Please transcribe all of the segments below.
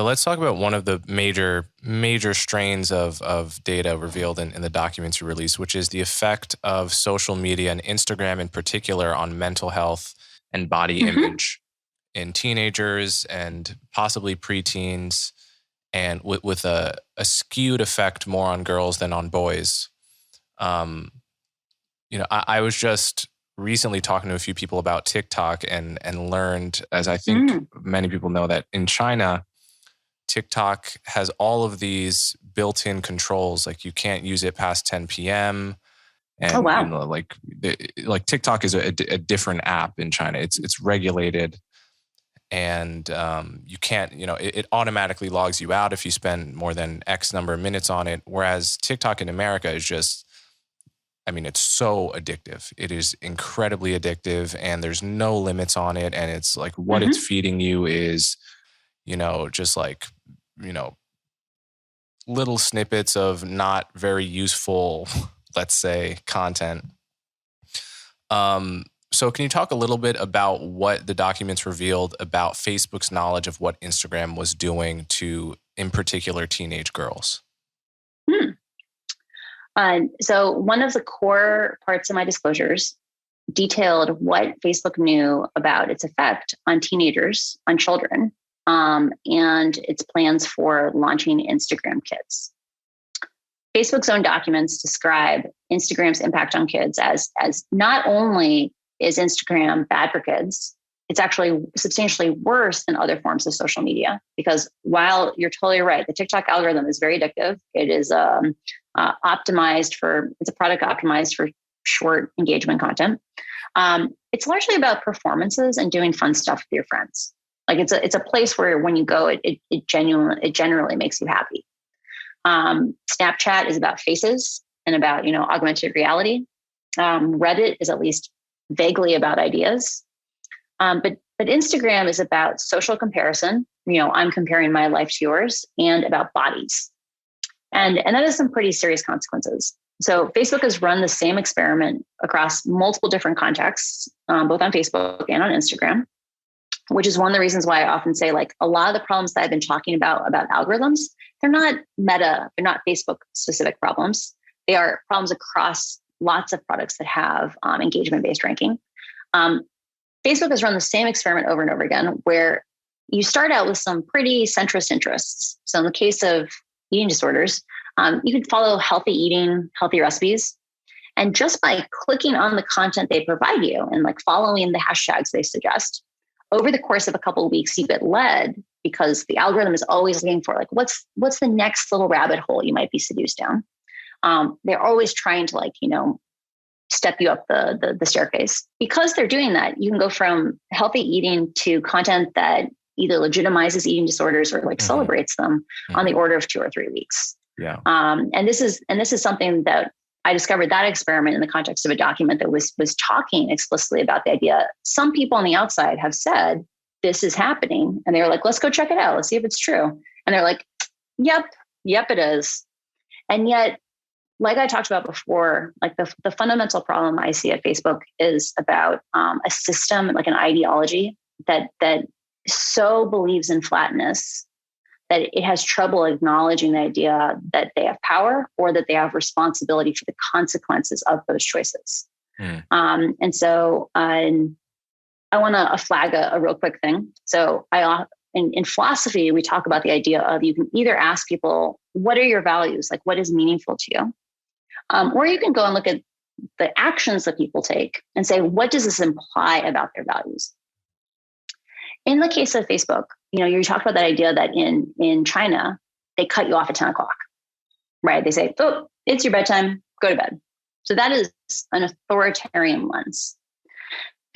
let's talk about one of the major strains of data revealed in the documents you released, which is the effect of social media and Instagram in particular on mental health and body image in teenagers and possibly preteens, and with a skewed effect more on girls than on boys. I was just recently talking to a few people about TikTok and learned, as I think many people know, that in China, TikTok has all of these built-in controls. Like you can't use it past 10 p.m. And like TikTok is a different app in China. It's regulated, and you can't. It automatically logs you out if you spend more than X number of minutes on it. Whereas TikTok in America is just, it's so addictive. It is incredibly addictive, and there's no limits on it. And it's like what it's feeding you is, just like, little snippets of not very useful, let's say, content. So can you talk a little bit about what the documents revealed about Facebook's knowledge of what Instagram was doing to, in particular, teenage girls? So one of the core parts of my disclosures detailed what Facebook knew about its effect on teenagers, on children, and its plans for launching Instagram Kids. Facebook's own documents describe Instagram's impact on kids as not only is Instagram bad for kids, it's actually substantially worse than other forms of social media. Because while you're totally right, the TikTok algorithm is very addictive. It is it's a product optimized for short engagement content. It's largely about performances and doing fun stuff with your friends. Like it's a place where when you go, it generally makes you happy. Snapchat is about faces and about, augmented reality. Reddit is at least vaguely about ideas. But Instagram is about social comparison. I'm comparing my life to yours, and about bodies. And that has some pretty serious consequences. So Facebook has run the same experiment across multiple different contexts, both on Facebook and on Instagram, which is one of the reasons why I often say, like, a lot of the problems that I've been talking about algorithms, they're not they're not Facebook specific problems. They are problems across lots of products that have engagement-based ranking. Facebook has run the same experiment over and over again, where you start out with some pretty centrist interests. So in the case of eating disorders, you can follow healthy eating, healthy recipes. And just by clicking on the content they provide you and like following the hashtags they suggest, over the course of a couple of weeks, you get led, because the algorithm is always looking for like, what's the next little rabbit hole you might be seduced down. They're always trying to step you up the staircase. Because they're doing that, you can go from healthy eating to content that either legitimizes eating disorders or celebrates them on the order of 2 or 3 weeks. Yeah. And this is something that I discovered that experiment in the context of a document that was talking explicitly about the idea. Some people on the outside have said this is happening, and they're like, let's go check it out. Let's see if it's true. And they're like, yep, it is. And yet, like I talked about before, like the fundamental problem I see at Facebook is about a system, like an ideology that so believes in flatness that it has trouble acknowledging the idea that they have power or that they have responsibility for the consequences of those choices. And so I want to flag a real quick thing. So in philosophy, we talk about the idea of you can either ask people, what are your values? Like, what is meaningful to you? Or you can go and look at the actions that people take and say, what does this imply about their values? In the case of Facebook, you talked about that idea that in China, they cut you off at 10 o'clock, right? They say, oh, it's your bedtime, go to bed. So that is an authoritarian lens.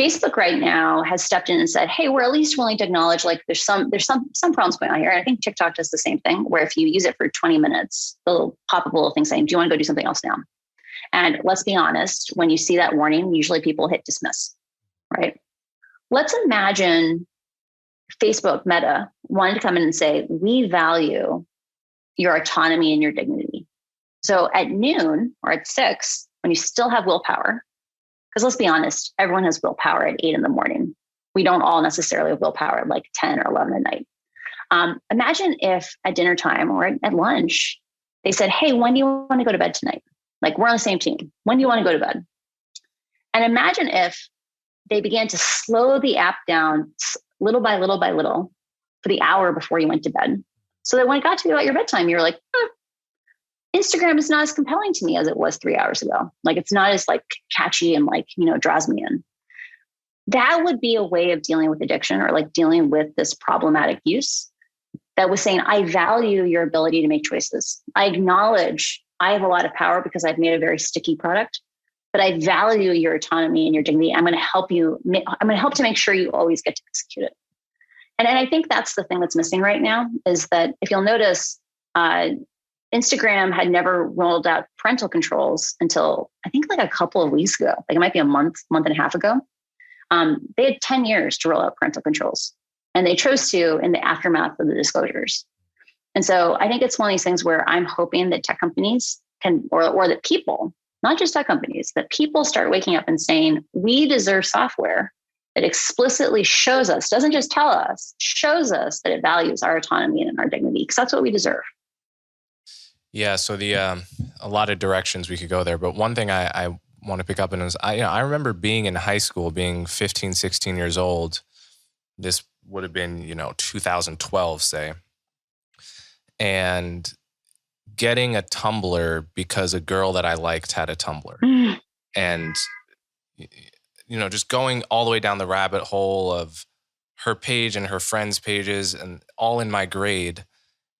Facebook right now has stepped in and said, hey, we're at least willing to acknowledge like there's some problems going on here. And I think TikTok does the same thing, where if you use it for 20 minutes, they'll pop up a little thing saying, do you want to go do something else now? And let's be honest, when you see that warning, usually people hit dismiss, right? Let's imagine Facebook, Meta, wanted to come in and say, we value your autonomy and your dignity. So at noon or at 6, when you still have willpower, because let's be honest, everyone has willpower at 8 in the morning. We don't all necessarily have willpower at like 10 or 11 at night. Imagine if at dinner time or at lunch, they said, hey, when do you want to go to bed tonight? Like, we're on the same team. When do you want to go to bed? And imagine if they began to slow the app down little by little by little for the hour before you went to bed. So that when it got to be about your bedtime, you were like, Instagram is not as compelling to me as it was 3 hours ago. Like, it's not as like catchy and like, draws me in. That would be a way of dealing with addiction, or like dealing with this problematic use, that was saying, I value your ability to make choices. I acknowledge I have a lot of power because I've made a very sticky product, but I value your autonomy and your dignity. I'm going to help you. I'm going to help to make sure you always get to execute it. And I think that's the thing that's missing right now, is that if you'll notice, Instagram had never rolled out parental controls until I think like a couple of weeks ago. Like, it might be a month and a half ago. They had 10 years to roll out parental controls, and they chose to in the aftermath of the disclosures. And so I think it's one of these things where I'm hoping that tech companies can, or that people, not just tech companies, that people start waking up and saying, we deserve software that explicitly shows us, doesn't just tell us, shows us that it values our autonomy and our dignity, because that's what we deserve. Yeah. So a lot of directions we could go there, but one thing I want to pick up on is I remember being in high school, being 15, 16 years old. This would have been, 2012, say, and getting a Tumblr because a girl that I liked had a Tumblr. And, just going all the way down the rabbit hole of her page and her friends' pages, and all in my grade,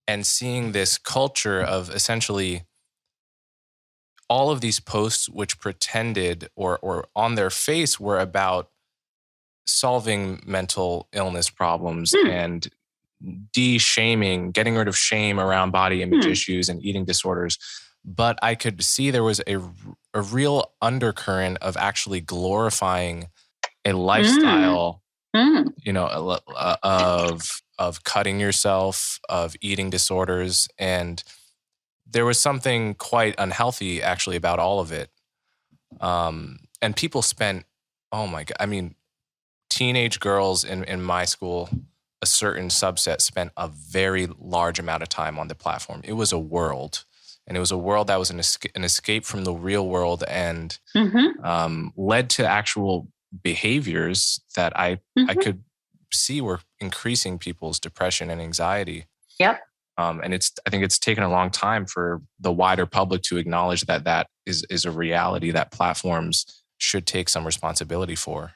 and seeing this culture of essentially all of these posts which pretended or on their face were about solving mental illness problems and de-shaming, getting rid of shame around body image issues and eating disorders. But I could see there was a real undercurrent of actually glorifying a lifestyle, of cutting yourself, of eating disorders. And there was something quite unhealthy actually about all of it. And people spent, oh my God, I mean, teenage girls in my school, a certain subset, spent a very large amount of time on the platform. It was a world, and it was a world that was an escape from the real world, and led to actual behaviors that I could see were increasing people's depression and anxiety. Yep. And I think it's taken a long time for the wider public to acknowledge that is a reality that platforms should take some responsibility for.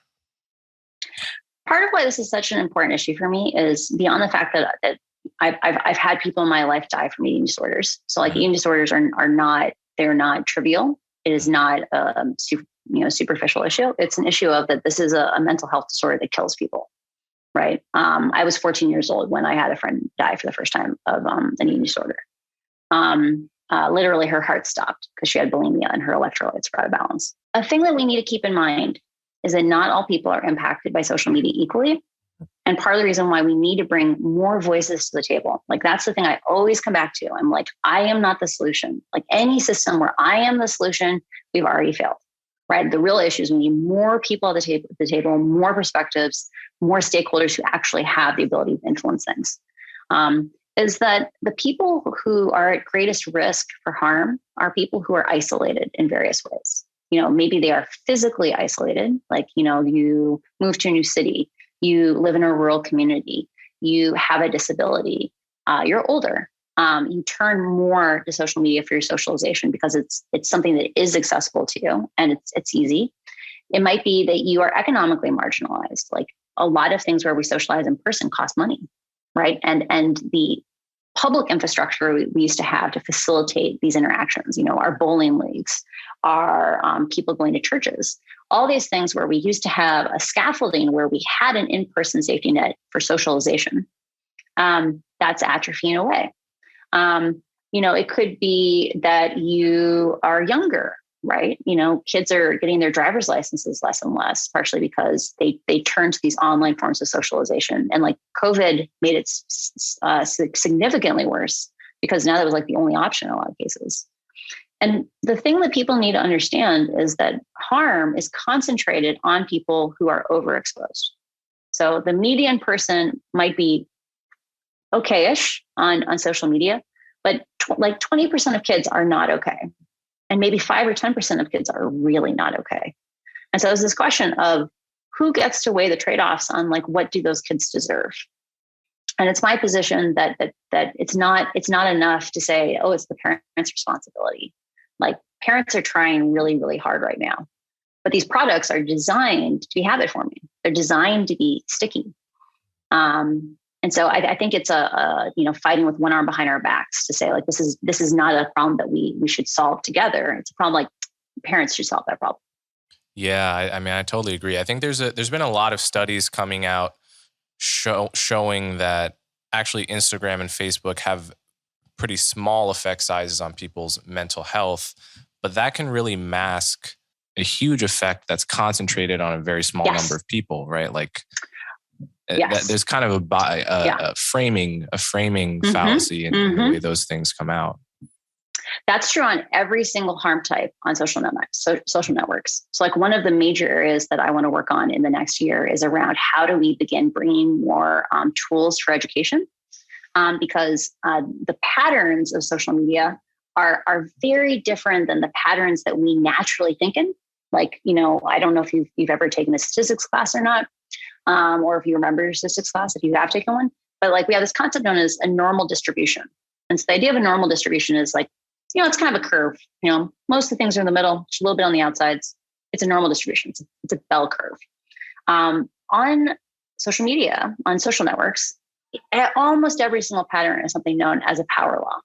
Part of why this is such an important issue for me is beyond the fact that I've had people in my life die from eating disorders. So like eating disorders are not trivial. It is not a superficial issue. It's an issue of that this is a mental health disorder that kills people. Right. I was 14 years old when I had a friend die for the first time of an eating disorder. Literally her heart stopped because she had bulimia and her electrolytes were out of balance. A thing that we need to keep in mind is that not all people are impacted by social media equally. And part of the reason why we need to bring more voices to the table, like that's the thing I always come back to. I'm like, I am not the solution. Like any system where I am the solution, we've already failed, right? The real issue is we need more people at the table, more perspectives, more stakeholders who actually have the ability to influence things. Is that the people who are at greatest risk for harm are people who are isolated in various ways. Maybe they are physically isolated, like, you move to a new city, you live in a rural community, you have a disability, you're older. You turn more to social media for your socialization because it's something that is accessible to you and it's easy. It might be that you are economically marginalized. Like a lot of things where we socialize in person cost money, right? And the public infrastructure we used to have to facilitate these interactions, our bowling leagues, our people going to churches, all these things where we used to have a scaffolding where we had an in-person safety net for socialization, that's atrophying away. It could be that you are younger, right? Kids are getting their driver's licenses less and less, partially because they turn to these online forms of socialization. And like COVID made it significantly worse because now that was like the only option in a lot of cases. And the thing that people need to understand is that harm is concentrated on people who are overexposed. So the median person might be okay-ish on social media, but like 20% of kids are not okay. And maybe 5 or 10% of kids are really not okay. And so there's this question of who gets to weigh the trade-offs on like, what do those kids deserve? And it's my position that it's not enough to say, oh, it's the parents' responsibility. Like, parents are trying really, really hard right now, but these products are designed to be habit forming. They're designed to be sticky. And so I think it's fighting with one arm behind our backs to say, like, this is not a problem that we should solve together. It's a problem like parents should solve that problem. Yeah, I mean, I totally agree. I think there's been a lot of studies coming out showing that actually Instagram and Facebook have pretty small effect sizes on people's mental health, but that can really mask a huge effect that's concentrated on a very small number of people, right? Like, there's kind of a framing fallacy in the way those things come out. That's true on every single harm type on social networks. So like, one of the major areas that I want to work on in the next year is around how do we begin bringing more tools for education? Because the patterns of social media are very different than the patterns that we naturally think in. Like, I don't know if you've ever taken a statistics class or not, or if you remember your statistics class, if you have taken one. But like, we have this concept known as a normal distribution. And so the idea of a normal distribution is like, it's kind of a curve. Most of the things are in the middle, just a little bit on the outsides. It's a normal distribution. It's a bell curve. On social media, on social networks, almost every single pattern is something known as a power law.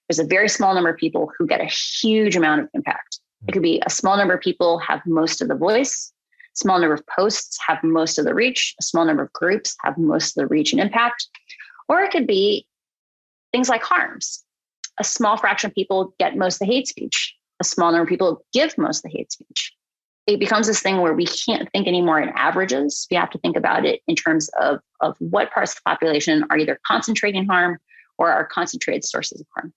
There's a very small number of people who get a huge amount of impact. It could be a small number of people have most of the voice, small number of posts have most of the reach, a small number of groups have most of the reach and impact. Or it could be things like harms. A small fraction of people get most of the hate speech. A small number of people give most of the hate speech. It becomes this thing where we can't think anymore in averages. We have to think about it in terms of what parts of the population are either concentrating harm or are concentrated sources of harm.